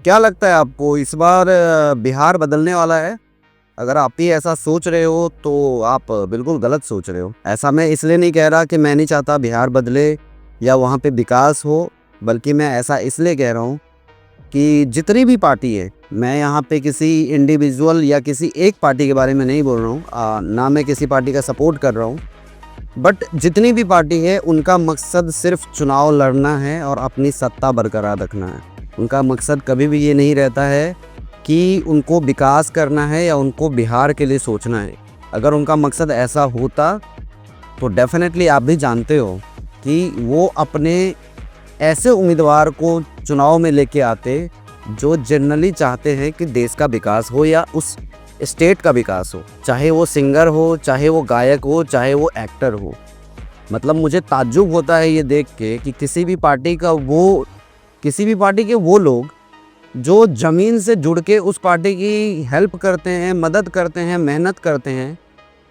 क्या लगता है आपको इस बार बिहार बदलने वाला है? अगर आप भी ऐसा सोच रहे हो तो आप बिल्कुल गलत सोच रहे हो। ऐसा मैं इसलिए नहीं कह रहा कि मैं नहीं चाहता बिहार बदले या वहाँ पे विकास हो, बल्कि मैं ऐसा इसलिए कह रहा हूँ कि जितनी भी पार्टी है, मैं यहाँ पे किसी इंडिविजुअल या किसी एक पार्टी के बारे में नहीं बोल रहा हूँ, ना मैं किसी पार्टी का सपोर्ट कर रहा हूँ। बट जितनी भी पार्टी है उनका मकसद सिर्फ चुनाव लड़ना है और अपनी सत्ता बरकरार रखना है। उनका मकसद कभी भी ये नहीं रहता है कि उनको विकास करना है या उनको बिहार के लिए सोचना है। अगर उनका मकसद ऐसा होता तो डेफिनेटली आप भी जानते हो कि वो अपने ऐसे उम्मीदवार को चुनाव में लेके आते जो जनरली चाहते हैं कि देश का विकास हो या उस स्टेट का विकास हो, चाहे वो सिंगर हो, चाहे वो गायक हो, चाहे वो एक्टर हो। मतलब मुझे ताज्जुब होता है ये देख के कि किसी भी पार्टी के वो लोग जो ज़मीन से जुड़ के उस पार्टी की हेल्प करते हैं, मदद करते हैं, मेहनत करते हैं,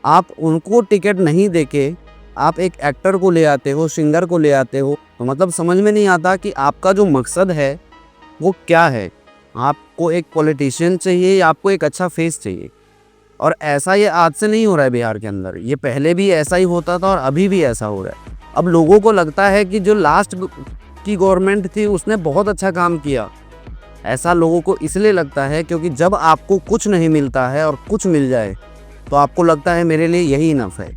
आप उनको टिकट नहीं देके आप एक एक्टर को ले आते हो, सिंगर को ले आते हो। तो मतलब समझ में नहीं आता कि आपका जो मकसद है वो क्या है। आपको एक पॉलिटिशियन चाहिए या आपको एक अच्छा फेस चाहिए। और ऐसा ये आज से नहीं हो रहा है बिहार के अंदर, ये पहले भी ऐसा ही होता था और अभी भी ऐसा हो रहा है। अब लोगों को लगता है कि जो लास्ट की गवर्नमेंट थी उसने बहुत अच्छा काम किया। ऐसा लोगों को इसलिए लगता है क्योंकि जब आपको कुछ नहीं मिलता है और कुछ मिल जाए तो आपको लगता है मेरे लिए यही इनफ है।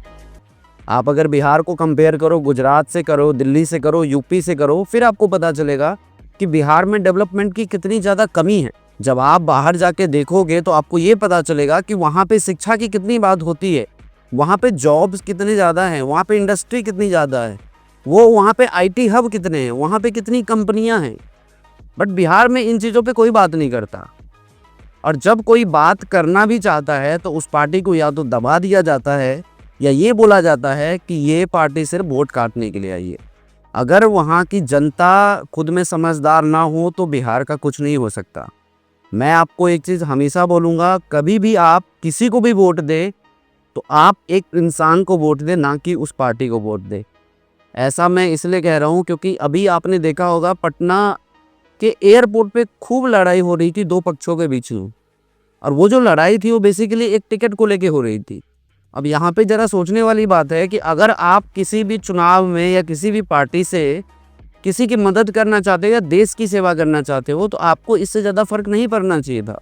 आप अगर बिहार को कंपेयर करो, गुजरात से करो, दिल्ली से करो, यूपी से करो, फिर आपको पता चलेगा कि बिहार में डेवलपमेंट की कितनी ज़्यादा कमी है। जब आप बाहर जाके देखोगे तो आपको ये पता चलेगा कि वहाँ पे शिक्षा की कितनी बात होती है, वहाँ पे जॉब्स कितने ज़्यादा हैं, वहाँ पे इंडस्ट्री कितनी ज़्यादा है, वो वहाँ पे आईटी हब कितने हैं, वहाँ पे कितनी कंपनियाँ हैं। बट बिहार में इन चीज़ों पे कोई बात नहीं करता। और जब कोई बात करना भी चाहता है तो उस पार्टी को या तो दबा दिया जाता है या ये बोला जाता है कि ये पार्टी सिर्फ वोट काटने के लिए आई है। अगर वहाँ की जनता खुद में समझदार ना हो तो बिहार का कुछ नहीं हो सकता। मैं आपको एक चीज़ हमेशा बोलूँगा, कभी भी आप किसी को भी वोट दें तो आप एक इंसान को वोट दें, ना कि उस पार्टी को वोट दें। ऐसा मैं इसलिए कह रहा हूँ क्योंकि अभी आपने देखा होगा पटना के एयरपोर्ट पे खूब लड़ाई हो रही थी दो पक्षों के बीच में। और वो जो लड़ाई थी वो बेसिकली एक टिकट को लेके हो रही थी। अब यहाँ पे ज़रा सोचने वाली बात है कि अगर आप किसी भी चुनाव में या किसी भी पार्टी से किसी की मदद करना चाहते हो या देश की सेवा करना चाहते हो तो आपको इससे ज़्यादा फर्क नहीं पड़ना चाहिए था।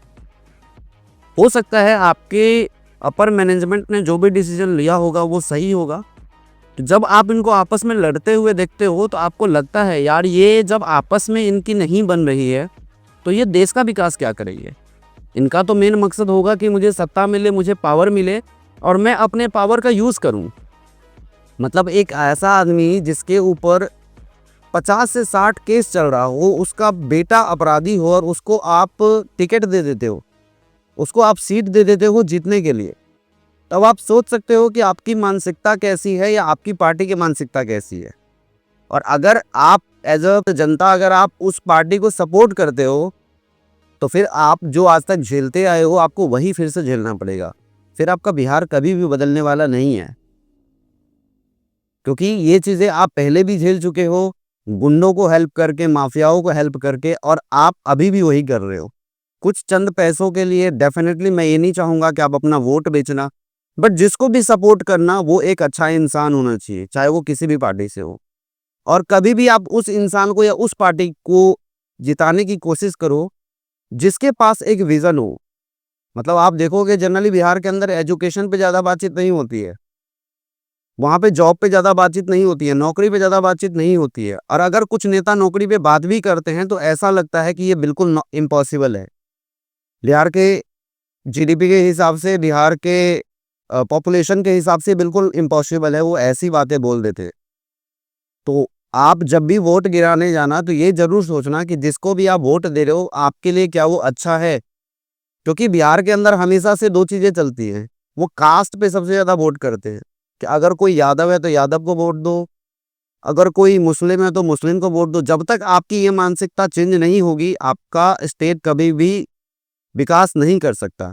हो सकता है आपके अपर मैनेजमेंट ने जो भी डिसीजन लिया होगा वो सही होगा। तो जब आप इनको आपस में लड़ते हुए देखते हो तो आपको लगता है यार ये जब आपस में इनकी नहीं बन रही है तो ये देश का विकास क्या करेगी। इनका तो मेन मकसद होगा कि मुझे सत्ता मिले, मुझे पावर मिले और मैं अपने पावर का यूज़ करूं। मतलब एक ऐसा आदमी जिसके ऊपर 50 से 60 केस चल रहा हो, उसका बेटा अपराधी हो और उसको आप टिकट दे देते हो, उसको आप सीट दे देते हो जीतने के लिए। तब आप सोच सकते हो कि आपकी मानसिकता कैसी है या आपकी पार्टी की मानसिकता कैसी है। और अगर आप एज अ जनता अगर आप उस पार्टी को सपोर्ट करते हो तो फिर आप जो आज तक झेलते आए हो आपको वही फिर से झेलना पड़ेगा। फिर आपका बिहार कभी भी बदलने वाला नहीं है, क्योंकि ये चीज़ें आप पहले भी झेल चुके हो, गुंडों को हेल्प करके, माफियाओं को हेल्प करके, और आप अभी भी वही कर रहे हो। कुछ चंद पैसों के लिए डेफिनेटली मैं ये नहीं चाहूँगा कि आप अपना वोट बेचना, बट जिसको भी सपोर्ट करना वो एक अच्छा इंसान होना चाहिए, चाहे वो किसी भी पार्टी से हो। और कभी भी आप उस इंसान को या उस पार्टी को जिताने की कोशिश करो जिसके पास एक विज़न हो। मतलब आप देखोगे जनरली बिहार के अंदर एजुकेशन पे ज़्यादा बातचीत नहीं होती है, वहाँ पे जॉब पे ज़्यादा बातचीत नहीं होती है, नौकरी पे ज़्यादा बातचीत नहीं होती है। और अगर कुछ नेता नौकरी पे बात भी करते हैं तो ऐसा लगता है कि ये बिल्कुल इम्पॉसिबल है। बिहार के जीडीपी के हिसाब से, बिहार के पॉपुलेशन के हिसाब से बिल्कुल इम्पॉसिबल है, वो ऐसी बातें बोल देते। तो आप जब भी वोट गिराने जाना तो ये ज़रूर सोचना कि जिसको भी आप वोट दे रहे हो आपके लिए क्या वो अच्छा है। क्योंकि बिहार के अंदर हमेशा से 2 चीज़ें चलती हैं, वो कास्ट पे सबसे ज़्यादा वोट करते हैं कि अगर कोई यादव है तो यादव को वोट दो, अगर कोई मुस्लिम है तो मुस्लिम को वोट दो। जब तक आपकी ये मानसिकता चेंज नहीं होगी, आपका स्टेट कभी भी विकास नहीं कर सकता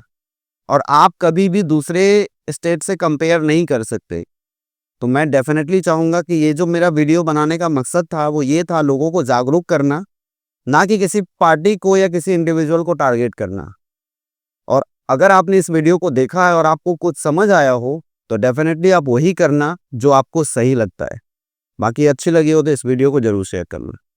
और आप कभी भी दूसरे स्टेट से कंपेयर नहीं कर सकते। तो मैं डेफ़िनेटली चाहूँगा कि ये जो मेरा वीडियो बनाने का मकसद था, वो ये था लोगों को जागरूक करना ना कि किसी पार्टी को या किसी इंडिविजुअल को टारगेट करना। और अगर आपने इस वीडियो को देखा है और आपको कुछ समझ आया हो तो डेफिनेटली आप वही करना जो आपको सही लगता है। बाकी अच्छी लगी हो तो इस वीडियो को जरूर शेयर करना।